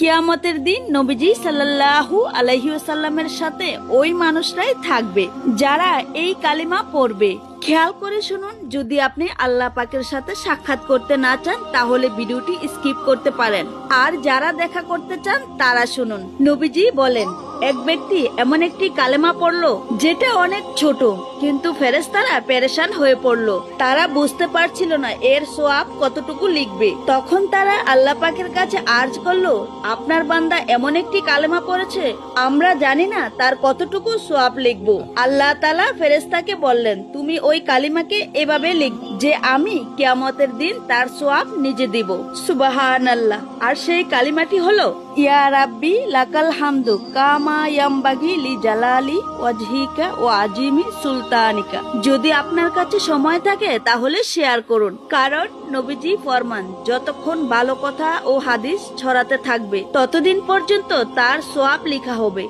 কিয়ামতের দিন নবীজি সাল্লাল্লাহু আলাইহি ওয়াসাল্লামের সাথে ওই মানুষরাই থাকবে যারা এই কালিমা পড়বে। খেয়াল করে শুনুন, যদি আপনি আল্লাহ পাকের সাথে সাক্ষাৎ করতে না চান তাহলে ভিডিওটি স্কিপ করতে পারেন, আর যারা দেখা করতে চান তারা শুনুন। নবীজি বলেন, এক ব্যক্তি এমন একটি কালেমা পড়লো যেটা অনেক ছোট, কিন্তু ফেরেশতারা পেরেশান হয়ে পড়লো। তারা বুঝতে পারছিল না এর সওয়াব কতটুকু লিখবে। তখন তারা আল্লাহ পাকের কাছে আর্জ করলো, আপনার বান্দা এমন একটি কালেমা পড়েছে, আমরা জানি না তার কতটুকু সওয়াব লিখবো। আল্লাহ তাআলা ফেরেশতাকে বললেন, তুমি ওই কালিমাকে এভাবে লিখ যে আমি কিয়ামতের দিন তার সওয়াব নিজে দিব। সুবহানাল্লাহ। আর সেই কালিমাটি হলো, ইয়া রাব্বি লাকাল হামদু কামা ইয়ামবাগি লি জালালি ওয়াজহিকা ওয়া আজিমি সুলতানিকা। যদি আপনার কাছে সময় থাকে তাহলে শেয়ার করুন, কারণ নবীজি ফরমান, যতক্ষণ ভালো কথা ও হাদিস ছড়াতে থাকবে ততদিন পর্যন্ত তার সওয়াব লেখা হবে।